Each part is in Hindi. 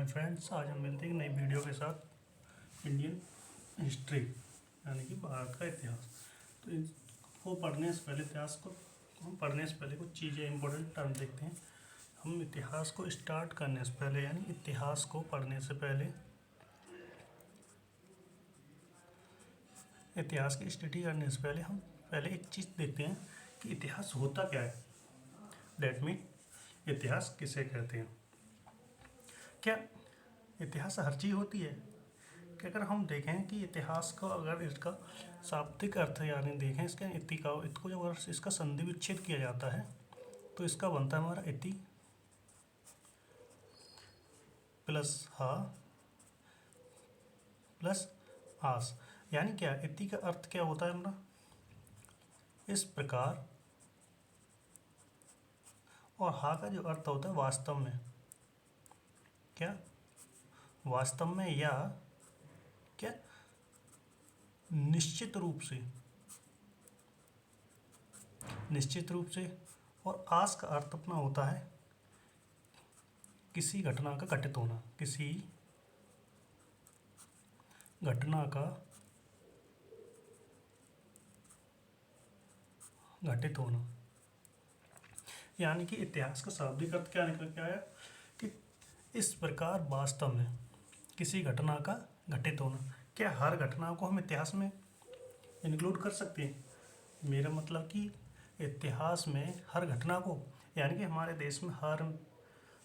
फ्रेंड्स, आज हम मिलते हैं एक नई वीडियो के साथ इंडियन हिस्ट्री यानी कि भारत का इतिहास। तो इसको पढ़ने से पहले पढ़ने से पहले कुछ चीज़ें इंपॉर्टेंट टर्म देखते हैं। हम इतिहास को स्टार्ट करने से पहले यानी इतिहास को पढ़ने से पहले इतिहास की स्टडी करने से पहले हम पहले एक चीज़ देखते हैं कि इतिहास होता क्या है। दैट मीन इतिहास किसे कहते हैं। क्या इतिहास हर चीज़ होती है कि अगर हम देखें कि इतिहास को अगर इसका शाब्दिक अर्थ यानी देखें इसके इसको जब अगर इसका संधि विच्छेद किया जाता है तो इसका बनता है हमारा इति प्लस हा प्लस आस। यानी क्या इति का अर्थ क्या होता है हमारा इस प्रकार, और हा का जो अर्थ होता है वास्तव में, क्या वास्तव में या क्या निश्चित रूप से, और आस का अर्थ अपना होता है किसी घटना का घटित होना, किसी घटना का घटित होना। यानी कि इतिहास का शाब्दिक अर्थ क्या निकल के आया कि इस प्रकार वास्तव में किसी घटना का घटित होना। क्या हर घटना को हम इतिहास में इंक्लूड कर सकते हैं? मेरा मतलब कि इतिहास में हर घटना को, यानी कि हमारे देश में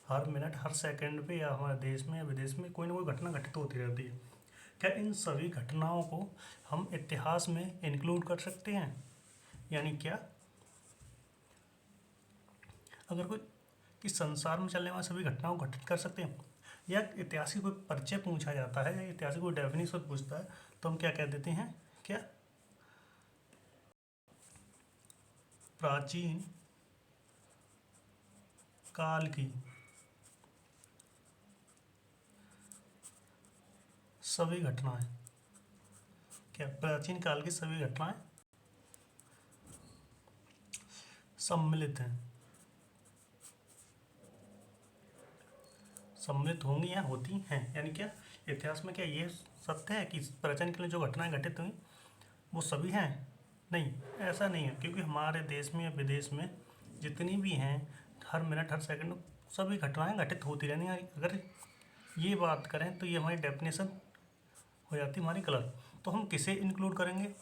हर मिनट हर सेकंड पे या हमारे देश में या विदेश में कोई ना कोई घटना घटित होती रहती है। क्या इन सभी घटनाओं को हम इतिहास में इंक्लूड कर सकते हैं? यानी क्या अगर कोई किस संसार में चलने वाली सभी घटनाओं को घटित कर सकते हैं, या इतिहास की कोई परिचय पूछा जाता है या इतिहास की कोई डेफिनेशन पूछता है तो हम क्या कह देते हैं, क्या प्राचीन काल की सभी घटनाएं, क्या प्राचीन काल की सभी घटनाएं सम्मिलित होंगी या होती हैं। यानी क्या इतिहास में क्या ये सत्य है कि प्राचीन काल में जो घटनाएं घटित हुई वो सभी हैं? नहीं, ऐसा नहीं है, क्योंकि हमारे देश में या विदेश में जितनी भी हैं हर मिनट हर सेकंड सभी घटनाएं घटित होती रहनी है। अगर ये बात करें तो ये हमारी डेफिनेशन हो जाती है हमारी गलत। तो हम किसे इंक्लूड करेंगे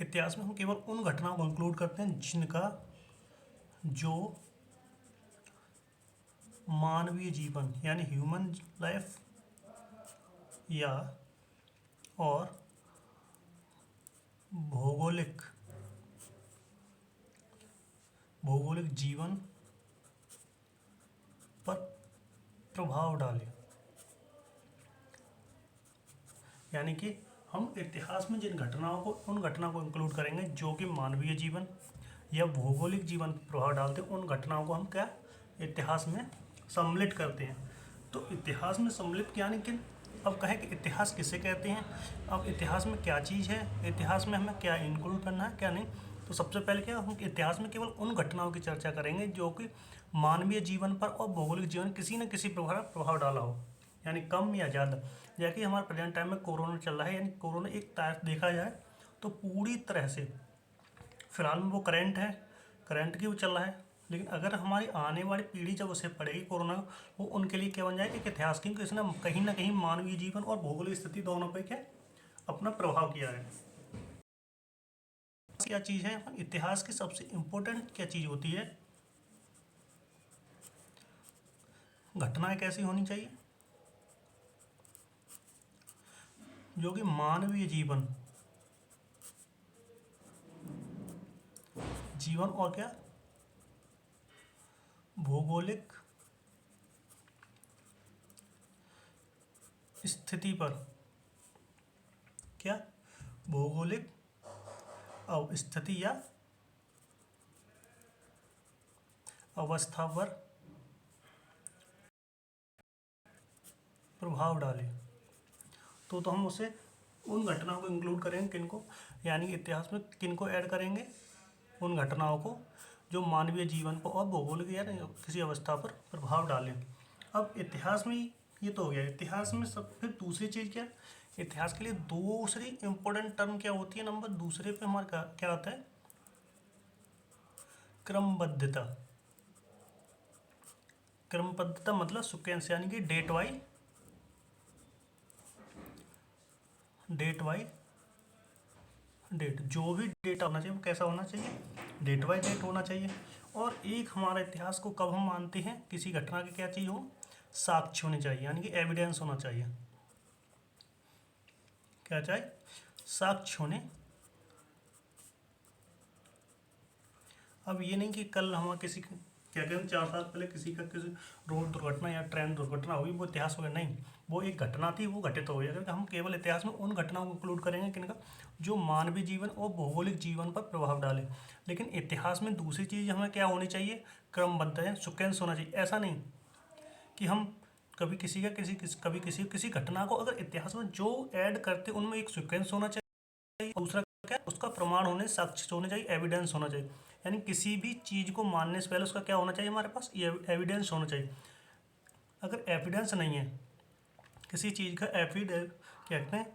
इतिहास में? हम केवल उन घटनाओं को इंक्लूड करते हैं जिनका जो मानवीय जीवन यानी ह्यूमन लाइफ या और भौगोलिक जीवन पर प्रभाव डाले। यानी कि हम इतिहास में जिन घटनाओं को उन घटनाओं को इंक्लूड करेंगे जो कि मानवीय जीवन या भौगोलिक जीवन पर प्रभाव डालते हैं, उन घटनाओं को हम क्या इतिहास में सम्मिलित करते हैं। तो इतिहास में सम्मिलित यानी कि अब कहें कि इतिहास किसे कहते हैं, अब इतिहास में क्या चीज़ है, इतिहास में हमें क्या इंक्लूड करना है क्या नहीं। तो सबसे पहले क्या हम इतिहास में केवल उन घटनाओं की चर्चा करेंगे जो कि मानवीय जीवन पर और भौगोलिक जीवन किसी न किसी प्रभाव डाला हो, यानी कम या ज़्यादा। जैसे कि हमारे प्रेजेंट टाइम में कोरोना चल रहा है, यानी कोरोना एक तरह देखा जाए तो पूरी तरह से फिलहाल में वो करंट की वो चल रहा है, लेकिन अगर हमारी आने वाली पीढ़ी जब उसे पढ़ेगी कोरोना, वो उनके लिए क्या बन जाएगा एक इतिहास, क्योंकि इसने कहीं ना कहीं मानवीय जीवन और भौगोलिक स्थिति दोनों पे क्या अपना प्रभाव किया है। क्या चीज़ है इतिहास की सबसे इम्पोर्टेंट क्या चीज़ होती है? घटनाएं कैसी होनी चाहिए जो कि मानवीय जीवन और क्या भौगोलिक स्थिति पर, क्या भौगोलिक स्थिति या अवस्था पर प्रभाव डाले। तो हम उसे उन घटनाओं को इंक्लूड करेंगे किनको, यानी इतिहास में किनको ऐड करेंगे, उन घटनाओं को जो मानवीय जीवन पर और भौगोलिक या किसी अवस्था पर प्रभाव डालें। अब इतिहास में ये तो हो गया। इतिहास में सब फिर दूसरी चीज़ क्या, इतिहास के लिए दूसरी इंपॉर्टेंट टर्म क्या होती है, नंबर दूसरे पे हमारा क्या आता है, क्रमबद्धता। क्रमबद्धता मतलब सीक्वेंस, यानी कि डेट वाइज डेट, जो भी डेटा होना चाहिए वो कैसा होना चाहिए, डेट वाइज डेट होना चाहिए। और एक हमारा इतिहास को कब हम मानते हैं, किसी घटना की क्या चीज़ हो, साक्ष्य होने चाहिए, यानी कि एविडेंस होना चाहिए। क्या चाहिए, साक्ष्य होने। अब ये नहीं कि कल हम किसी क्या कहते हैं 4 साल पहले किसी का किसी रोड दुर्घटना या ट्रेन दुर्घटना हुई, वो इतिहास हो गया, नहीं, वो एक घटना थी, वो घटित हो गई। अगर हम केवल इतिहास में उन घटनाओं को इंक्लूड करेंगे किनका, जो मानवीय जीवन और भौगोलिक जीवन पर प्रभाव डाले। लेकिन इतिहास में दूसरी चीज़ हमें क्या होनी चाहिए, क्रमबद्ध है, सीक्वेंस होना चाहिए। ऐसा नहीं कि हम कभी किसी का कभी किसी घटना को अगर इतिहास में जो ऐड करते उनमें एक सीक्वेंस होना चाहिए, दूसरा क्या, उसका प्रमाण होने, साक्ष्य होने चाहिए, एविडेंस होना चाहिए। यानी किसी भी चीज़ को मानने से पहले उसका क्या होना चाहिए, हमारे पास ये एविडेंस होना चाहिए। अगर एविडेंस नहीं है किसी चीज़ का, क्या कहते हैं,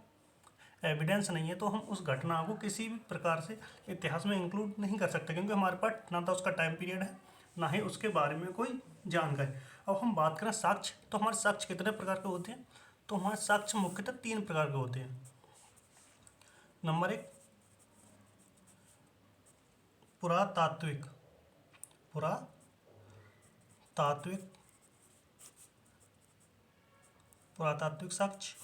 एविडेंस नहीं है, तो हम उस घटना को किसी भी प्रकार से इतिहास में इंक्लूड नहीं कर सकते, क्योंकि हमारे पास ना तो उसका टाइम पीरियड है, ना ही उसके बारे में कोई जानकारी। अब हम बात करें साक्ष्य, तो हमारे साक्ष्य कितने प्रकार के होते हैं, तो हमारे साक्ष्य मुख्यतः 3 प्रकार के होते हैं। नंबर 1, पुरातात्विक पुरातात्विक पुरातात्विक साक्ष्य,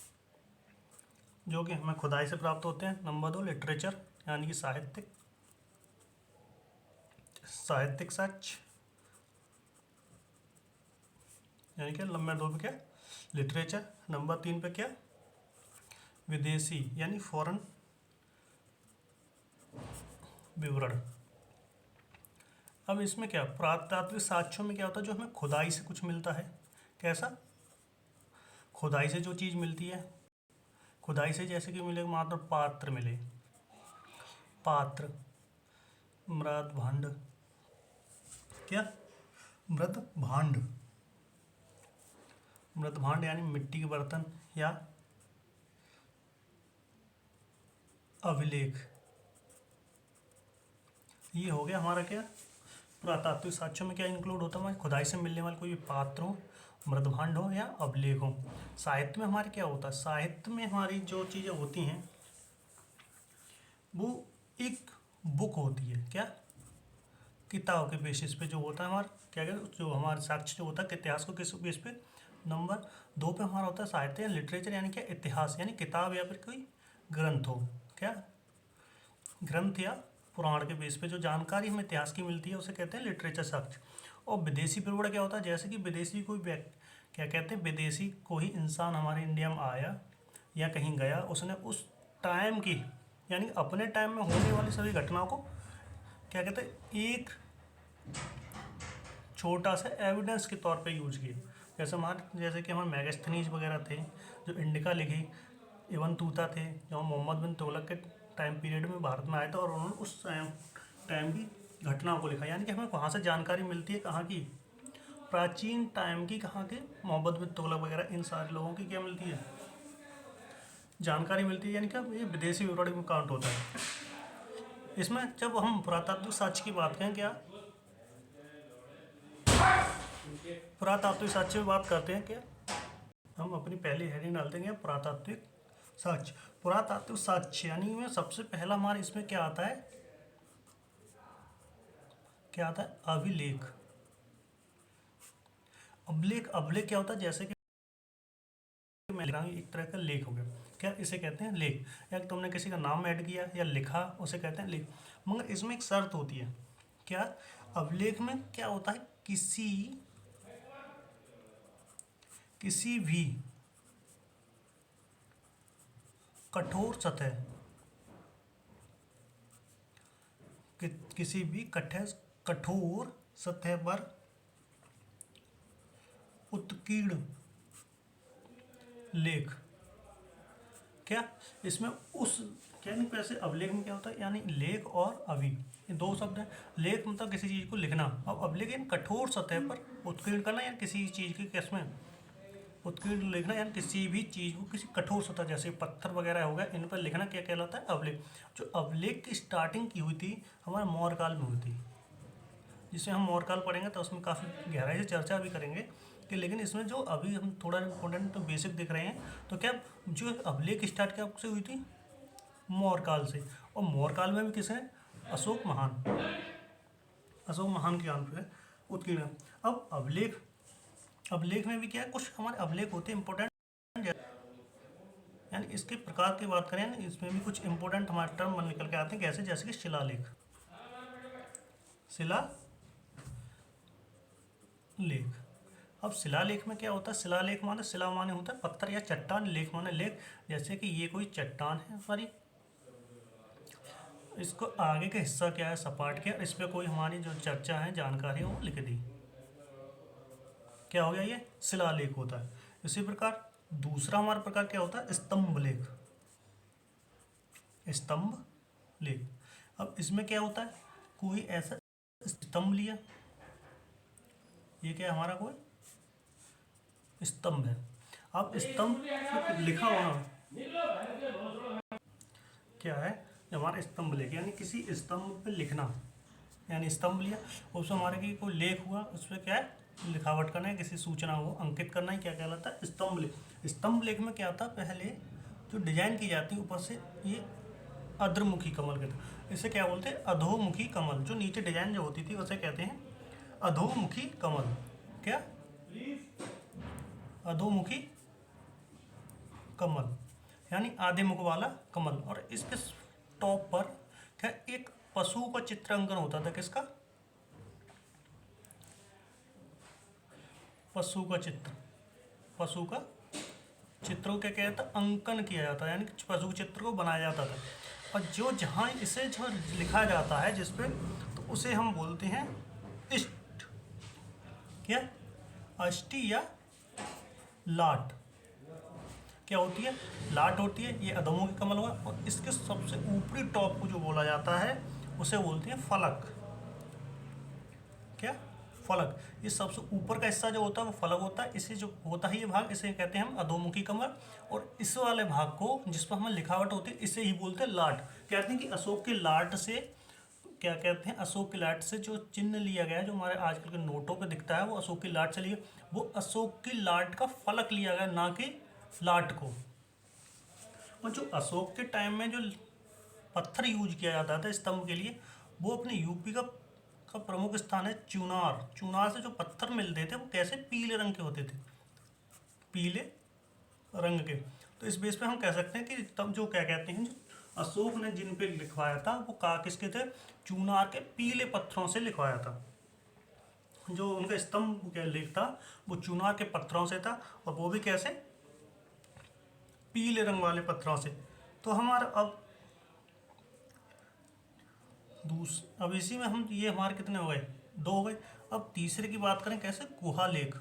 जो कि हमें खुदाई से प्राप्त होते हैं। नंबर 2, लिटरेचर, यानी कि साहित्यिक साक्ष्य, यानी कि नंबर 2 पे क्या, लिटरेचर। नंबर 3 पे क्या, विदेशी, यानी फॉरेन विवरण। अब इसमें क्या, पुरातात्विक साक्ष्यों में क्या होता है, जो हमें खुदाई से कुछ मिलता है। कैसा, खुदाई से जो चीज़ मिलती है, खुदाई से जैसे कि मिले, मात्र पात्र मिले, पात्र, मृद भांड, क्या, मृद भांड यानी मिट्टी के बर्तन, या अभिलेख। ये हो गया हमारा क्या, पुरातात्विक साक्ष्यों में क्या इंक्लूड होता है, हमारे खुदाई से मिलने वाले कोई भी पात्र हो, मृदभांड हो या अभिलेख हो। साहित्य में हमारे क्या होता है, साहित्य में हमारी जो चीज़ें होती हैं वो एक बुक होती है, क्या, किताब के बेसिस पे जो होता है हमारा, क्या कहते हैं, जो हमारा साक्ष्य जो होता है इतिहास को किस बेस पे। नंबर 2 पे हमारा होता है साहित्य या लिटरेचर, यानी क्या, इतिहास, यानी किताब या फिर कोई ग्रंथ हो, क्या, ग्रंथ या पुराण के बेस पे जो जानकारी हमें इतिहास की मिलती है उसे कहते हैं लिटरेचर साक्ष्य। और विदेशी प्रवण क्या होता है, जैसे कि विदेशी कोई क्या कहते हैं, विदेशी कोई इंसान हमारे इंडिया में आया या कहीं गया, उसने उस टाइम की, यानी अपने टाइम में होने वाली सभी घटनाओं को क्या कहते हैं, एक छोटा सा एविडेंस के तौर पे यूज किए। जैसे कि हमारे मैगस्थनीज वगैरह थे जो इंडिका लिखी, इवन तूता थे जो मोहम्मद बिन तुगलक के टाइम पीरियड में भारत में आए थे, और उन्होंने उस टाइम की घटनाओं को लिखा। यानी कि हमें वहाँ से जानकारी मिलती है, कहाँ की, प्राचीन टाइम की, कहाँ के, मोहम्मद बिन तुगलक वगैरह इन सारे लोगों की क्या मिलती है, जानकारी मिलती है। यानी कि ये विदेशी विवरण में काउंट होता है। इसमें जब हम पुरातात्विक साक्ष्य की बात करें, क्या पुरातात्विक साक्ष्य की बात करते हैं, क्या हम अपनी पहली हेडिंग डालते हैं पुरातात्विक साक्ष्य। पुरातात्विक साक्ष्य यानी में सबसे पहला हमारे इसमें क्या आता है, अभिलेख। अभिलेख क्या होता है, जैसे कि मैं लिख रहा हूँ, एक तरह का लेख हो गया, क्या इसे कहते हैं लेख, या तुमने किसी का नाम ऐड किया या लिखा उसे कहते हैं लेख। मगर इसमें एक शर्त होती है, क्या, अभिलेख में क्या होता है, किसी भी कठोर सतह, किसी भी कठोर सतह पर उत्कीर्ण लेख, क्या इसमें उस, क्या नहीं, वैसे अभिलेख में क्या होता है, यानी लेख और अवि दो शब्द हैं। लेख मतलब किसी चीज़ को लिखना। अब अभिलेख यानी कठोर सतह पर उत्कीर्ण करना, या किसी चीज़ की किसमें उत्कीर्ण लिखना, यानी किसी भी चीज़ को किसी कठोर सतह जैसे पत्थर वगैरह हो गया, इन पर लिखना क्या कहलाता है? अभिलेख। जो अभिलेख की स्टार्टिंग की हुई थी हमारे मौर्य काल में हुई थी, जिसे हम मौर्य काल पढ़ेंगे तो उसमें काफ़ी गहराई से चर्चा भी करेंगे कि, लेकिन इसमें जो अभी हम थोड़ा इंपॉर्टेंट तो बेसिक दिख रहे हैं, तो क्या जो अभिलेख स्टार्ट क्या से हुई थी? मौर्य काल से। और मौर्य काल में भी किसे? अशोक महान, अशोक महान के नाम पे उत्कीर्ण। अब अभिलेख, अभिलेख में भी क्या है, कुछ हमारे अभिलेख होते हैं इंपॉर्टेंट, यानी इसके प्रकार की बात करें, इसमें भी कुछ इंपॉर्टेंट हमारे टर्म निकल के आते हैं, कैसे? जैसे कि शिलालेख, शिलालेख। अब शिलालेख में क्या होता है? शिलालेख माने, शिला माने होता है पत्थर या चट्टान, लेख माने लेख। जैसे कि ये कोई चट्टान है हमारी, इसको आगे का हिस्सा क्या है? सपाट के, इस पर कोई हमारी जो चर्चा है, जानकारी है, वो लिख दी, क्या हो गया? ये शिलालेख होता है। इसी प्रकार दूसरा हमारा प्रकार क्या होता है? स्तंभ लेख, स्तंभ लेख। अब इसमें क्या होता है? कोई ऐसा स्तंभ लिया, ये क्या है हमारा? कोई स्तंभ है। अब स्तंभ लिखा होना क्या है? हमारा स्तंभ लेख, यानी किसी स्तंभ पे लिखना, यानी स्तंभ लिया, उसमें हमारे की कोई लेख हुआ, उस पर क्या है? लिखावट करना है, किसी सूचना को अंकित करना ही क्या कहलाता है? स्तंभ लेख। स्तंभ लेख में क्या आता है? पहले जो डिजाइन की जाती है ऊपर से, ये अग्रमुखी कमल कहते हैं, इसे क्या बोलते हैं? अधोमुखी कमल। जो नीचे डिजाइन जो होती थी उसे कहते हैं अधोमुखी कमल। क्या? अधोमुखी कमल, यानी आधे मुख वाला कमल। और इसके टॉप पर क्या? एक पशु का चित्रांकन होता था। किसका? पशु का चित्र, पशु का चित्र को क्या कहता है? अंकन किया जाता है, यानी पशु के चित्र को बनाया जाता था। और जो जहाँ इसे जो लिखा जाता है जिस पे, तो उसे हम बोलते हैं इष्ट, क्या? अष्टी या लाट। क्या होती है? लाट होती है। ये अधोमुखी कमल हुआ, और इसके सबसे ऊपरी टॉप को जो बोला जाता है उसे बोलते हैं फलक। क्या? फलक। ये सबसे ऊपर का हिस्सा जो होता है वो फलक होता है। इसे जो होता है ये भाग, इसे कहते हैं हम अधोमुखी कमल। और इस वाले भाग को जिस पर हमें लिखावट होती है इसे ही बोलते हैं लाट। कहते हैं कि अशोक के लाट से, क्या कहते हैं? अशोक की लाट से जो चिन्ह लिया गया है, जो हमारे आजकल के नोटों पे दिखता है, वो अशोक की लाट से लिया, वो अशोक की लाट का फलक लिया गया, ना कि लाट को। और जो अशोक के टाइम में जो पत्थर यूज किया जाता था स्तंभ के लिए, वो अपने यूपी का प्रमुख स्थान है चुनार। चुनार से जो पत्थर मिलते थे वो कैसे? पीले रंग के होते थे, पीले रंग के। तो इस बेस पे हम कह सकते हैं कि तब जो क्या कहते हैं, जो अशोक ने जिन पे लिखवाया था वो किसके थे? चुनार के पीले पत्थरों से लिखवाया था। जो उनका स्तंभ क्या लेख था वो चुनार के पत्थरों से था, और वो भी कैसे? पीले रंग वाले पत्थरों से। तो हमारा अब इसी में हम, ये हमारे कितने हो गए? 2 हो गए। अब तीसरे की बात करें, कैसे? गुहा लेख,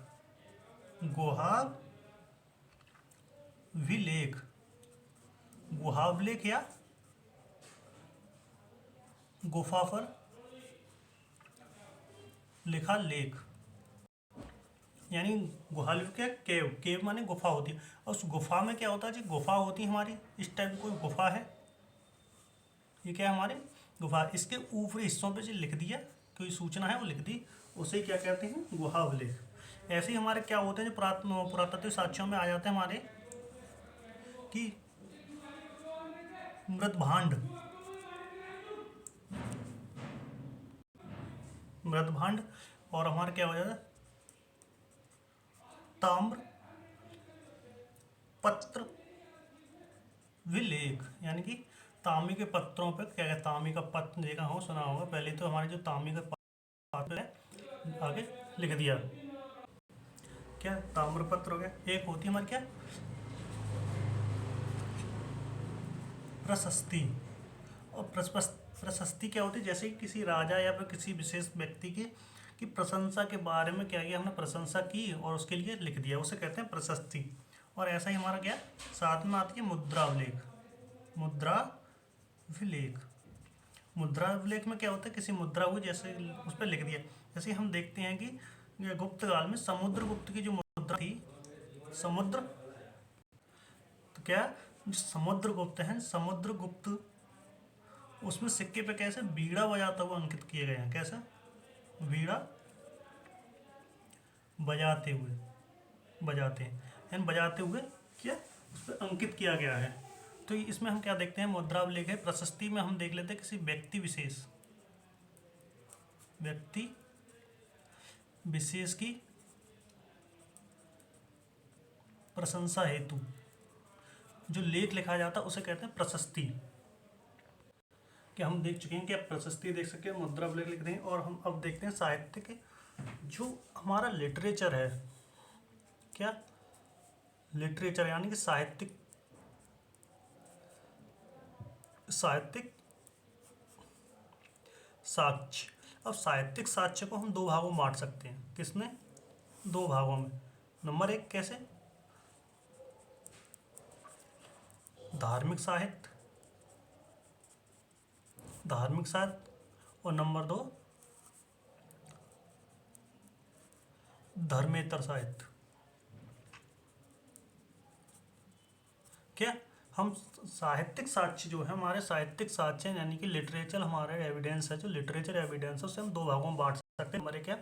गुहा विलेख, गुहावलेख या गुफा पर लिखा लेख, यानी गुहालेख क्या? केव, केव माने गुफा होती है। और उस गुफा में क्या होता है जी? गुफा होती है हमारी, इस टाइप की कोई गुफा है, ये क्या है हमारे? गुफा। इसके ऊपरी हिस्सों पे जो लिख दिया, कोई सूचना है वो लिख दी, उसे क्या कहते हैं? गुहावलेख। ऐसे ही हमारे क्या होते हैं जो पुरातत्व साक्ष्यों में आ जाते हैं हमारे, कि मृदभांड, मृदभांड। और हमारा क्या हो जाता है? ताम्र पत्र विलेख, यानी कि तांबे के पत्रों पर क्या है? तांबे का पत्र देखा हो, सुना होगा। पहले तो हमारे जो तांबे का पत्र है, आगे लिख दिया, क्या? ताम्रपत्र हो गया। एक होती है हमारी क्या? प्रशस्ति। और प्रशस्ति क्या होती है? जैसे कि किसी राजा या फिर किसी विशेष व्यक्ति की प्रशंसा के बारे में क्या किया हमने? प्रशंसा की और उसके लिए लिख दिया, उसे कहते हैं प्रशस्ति। और ऐसा ही हमारा क्या? साथ में आती है मुद्रावलेख, मुद्राभिलेख। मुद्रा अभिलेख में क्या होता है, किसी मुद्रा को जैसे उस पर लिख दिया। जैसे हम देखते हैं कि ये गुप्त काल में समुद्रगुप्त की जो मुद्रा थी, समुद्र, तो क्या जो समुद्रगुप्त है, समुद्रगुप्त, उसमें सिक्के पे कैसे बीड़ा बजाता हुआ अंकित किए गए हैं। कैसे बीड़ा बजाते हुए, बजाते हैं यानी बजाते हुए क्या उस पर अंकित किया गया है। तो इसमें हम क्या देखते हैं, मुद्रा अभिलेख है। प्रशस्ति में हम देख लेते हैं किसी व्यक्ति विशेष, व्यक्ति विशेष की प्रशंसा हेतु जो लेख लिखा जाता है उसे कहते हैं प्रशस्ति। क्या हम देख चुके हैं कि आप प्रशस्ति देख सकते हैं, मुद्रा अभिलेख लिख रहे हैं। और हम अब देखते हैं साहित्य के, जो हमारा लिटरेचर है, क्या लिटरेचर यानी कि साहित्यिक, साहित्यिक साक्ष्य। अब साहित्यिक साक्ष्य को हम दो भागों में बांट सकते हैं। किसमें? दो भागों में। नंबर एक कैसे, धार्मिक साहित्य, धार्मिक साहित्य, और नंबर दो धर्मेतर साहित्य। क्या हम साहित्यिक साक्ष्य जो है, हमारे साहित्यिक साक्ष्य यानी कि लिटरेचर हमारा एविडेंस है, जो लिटरेचर एविडेंस है उसे हम दो भागों में बांट सकते हैं। हमारे क्या,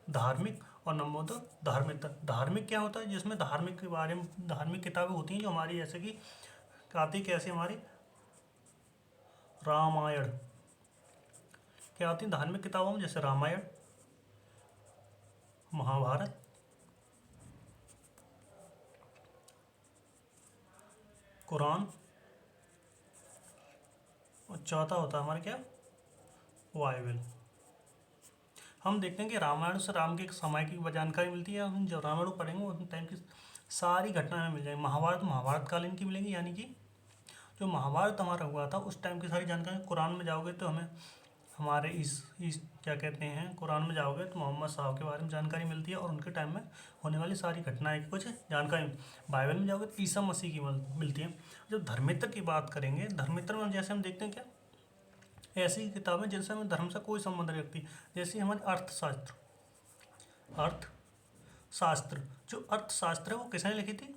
धार्मिक और नंबर दो धार्मिक। धार्मिक क्या होता है, जिसमें धार्मिक के बारे में धार्मिक किताबें होती हैं जो हमारी जैसे कि आती कैसे, हमारी रामायण क्या आती है धार्मिक किताबों में, जैसे रामायण, महाभारत, कुरान, और चौथा होता है हमारे क्या, बाइबल। हम देखते हैं कि रामायण से राम के समय की जानकारी मिलती है। हम जब रामायण को पढ़ेंगे उस टाइम की सारी घटनाएं मिल जाएंगी। महाभारत महाभारत कालीन की मिलेंगी, यानी कि जो महाभारत हमारा हुआ था उस टाइम की सारी जानकारी। कुरान में जाओगे तो हमें हमारे इस क्या कहते हैं, कुरान में जाओगे तो मोहम्मद साहब के बारे में जानकारी मिलती है और उनके टाइम में होने वाली सारी घटनाएं की कुछ जानकारी। बाइबल में जाओगे तो ईसा मसीह की मिलती है। जब धर्मेतर की बात करेंगे, धर्मेतर में जैसे हम देखते हैं क्या, ऐसी किताबें जिनसे हमें धर्म से कोई संबंध नहीं रखती। जैसे हमारे अर्थशास्त्र, अर्थशास्त्र, जो अर्थशास्त्र है वो किसने लिखी थी,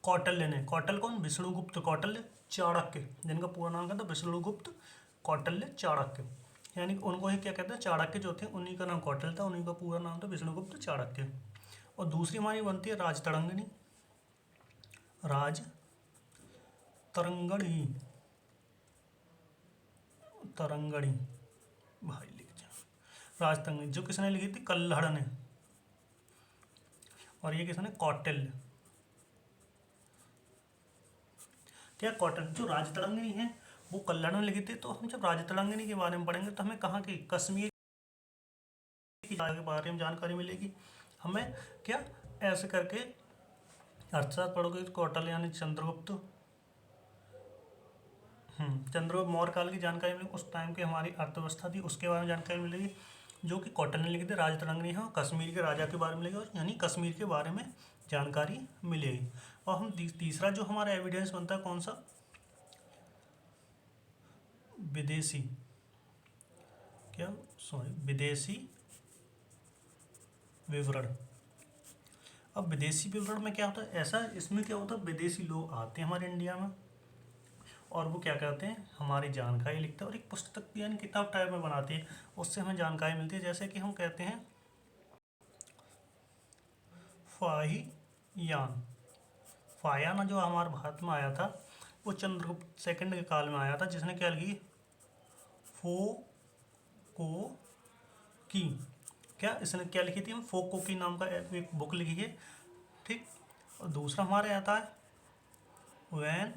कौटिल्य ने। कौटिल्य कौन, विष्णुगुप्त कौटिल्य चाणक्य, जिनका पूरा नाम क्या था, विष्णुगुप्त कौटिल्य चाणक्य। यानी कि उनको ही क्या कहते हैं, चाणक्य जो थे उन्हीं का नाम कौटिल्य था, उन्हीं का पूरा नाम था विष्णुगुप्त चाणक्य। और दूसरी हमारी बनती है राजतरंगिणी, राज तरंगणी, तरंगणी भाई लिख जा, राजतरंगिणी, जो किसने लिखी थी, कल्हड़ ने। और ये किसने, कौटिल्य। क्या कौटिल्य, जो राजतरंगिणी है वो कल्हड़ ने लिखी थी। तो हम जब राजतरंगिणी के बारे में पढ़ेंगे तो हमें कहाँ की, कश्मीर की जगह के बारे में जानकारी मिलेगी हमें। क्या ऐसे करके अर्थशास्त्र पढ़ोगे तो कौटिल्य यानी चंद्रगुप्त, चंद्रगुप्त मौर्य काल की जानकारी मिलेगी। उस टाइम की हमारी अर्थव्यवस्था थी उसके बारे में जानकारी मिलेगी, जो कि कौटिल्य ने लिखी थी। राजतरंगिणी है, कश्मीर के राजा के बारे में मिलेगी, और यानी कश्मीर के बारे में जानकारी मिलेगी। और हम तीसरा जो हमारा एविडेंस बनता है कौन सा, विदेशी, क्या सॉरी विदेशी विवरण। अब विदेशी विवरण में क्या होता है, ऐसा इसमें क्या होता है, विदेशी लोग आते हैं हमारे इंडिया में और वो क्या करते हैं, हमारी जानकारी लिखते हैं और एक पुस्तक यानी किताब टाइप में बनाती है, उससे हमें जानकारी मिलती है। जैसे कि हम कहते हैं फाहियान, फाहियान जो हमारे भारत में आया था वो चंद्रगुप्त सेकंड के काल में आया था, जिसने क्या लिखी, फो को की, क्या इसने क्या लिखी थी, फोको की नाम का एक बुक लिखी है, ठीक। और दूसरा हमारे आता है वैन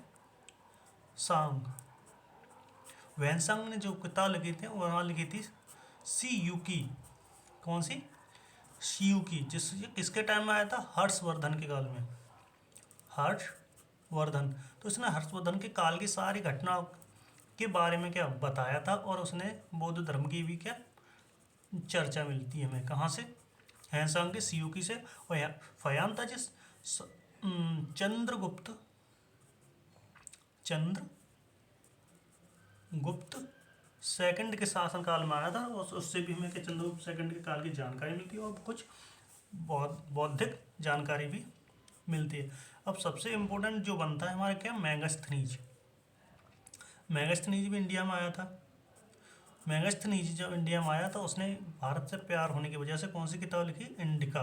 सांग। वैन सांग ने जो किताब लिखी थी वहाँ लिखी थी सी यू की, कौन सी, सी यू की, जिस किसके टाइम में आया था, हर्षवर्धन के काल में, हर्षवर्धन। तो इसने हर्षवर्धन के काल की सारी घटना के बारे में क्या बताया था, और उसने बौद्ध धर्म की भी क्या चर्चा मिलती है हमें कहाँ से, हैंसांग के सियुकी से। और फयान था जिस चंद्रगुप्त सेकंड के शासनकाल में आया था, और उससे भी हमें क्या चंद्रगुप्त सेकंड के काल की जानकारी मिलती है और कुछ बौद्धिक जानकारी भी मिलती है। अब सबसे इम्पोर्टेंट जो बनता है हमारा क्या, मेगास्थनीज। मेगास्थनीज भी इंडिया में आया था। मेगास्थनीज जब इंडिया में आया तो उसने भारत से प्यार होने की वजह से कौन सी किताब लिखी, इंडिका।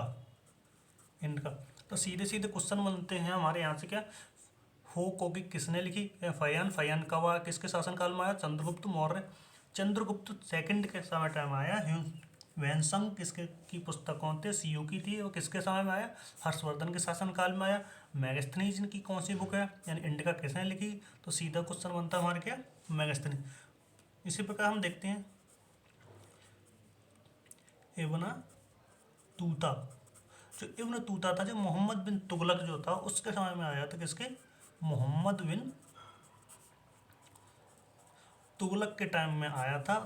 इंडिका। तो सीधे सीधे क्वेश्चन बनते हैं हमारे यहाँ से क्या, हो कोकी किसने लिखी, फयान। फयान कब आया, किसके शासनकाल में आया, चंद्रगुप्त मौर्य। चंद्रगुप्त सेकंड के समय टाइम आया। वैनसंग किसके की पुस्तकों थे, सीयू की थी, वो किसके समय में आया, हर्षवर्धन के शासनकाल में आया। मेगास्थनीज की कौन सी बुक है, यानी इंडिका किसने लिखी, तो सीधा क्वेश्चन बनता है हमारे क्या, मेगास्थनीज। इसी प्रकार हम देखते हैं इब्न तूता। जो इब्न तूता था, जो मोहम्मद बिन तुगलक जो था उसके समय में आया था, किसके, मोहम्मद बिन तुगलक के टाइम में आया था।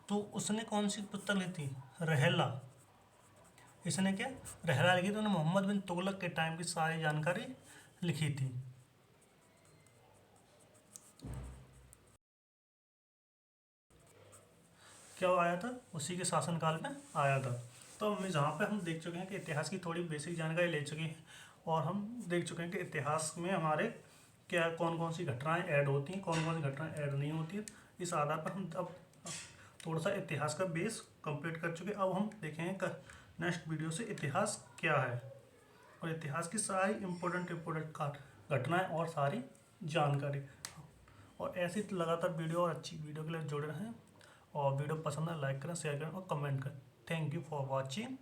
तो उसने कौन सी पुस्तक ली थी, रहला। इसने क्या, रहला लिखी थी, उन्होंने मोहम्मद बिन तुगलक के टाइम की सारी जानकारी लिखी थी। क्या आया था, उसी के शासनकाल में आया था। तो हम जहाँ पे हम देख चुके हैं कि इतिहास की थोड़ी बेसिक जानकारी ले चुके हैं, और हम देख चुके हैं कि इतिहास में हमारे क्या कौन कौन सी घटनाएं ऐड होती हैं, कौन कौन सी घटनाएं ऐड नहीं होती है। इस आधार पर हम अब थोड़ा सा इतिहास का बेस कंप्लीट कर चुके हैं। अब हम देखेंगे नेक्स्ट वीडियो से इतिहास क्या है, और इतिहास की सारी इम्पोर्टेंट घटनाएं और सारी जानकारी। और ऐसी लगातार वीडियो और अच्छी वीडियो के लिए जुड़े रहें, और वीडियो पसंद है लाइक करें, शेयर करें और कमेंट करें। Thank you for watching.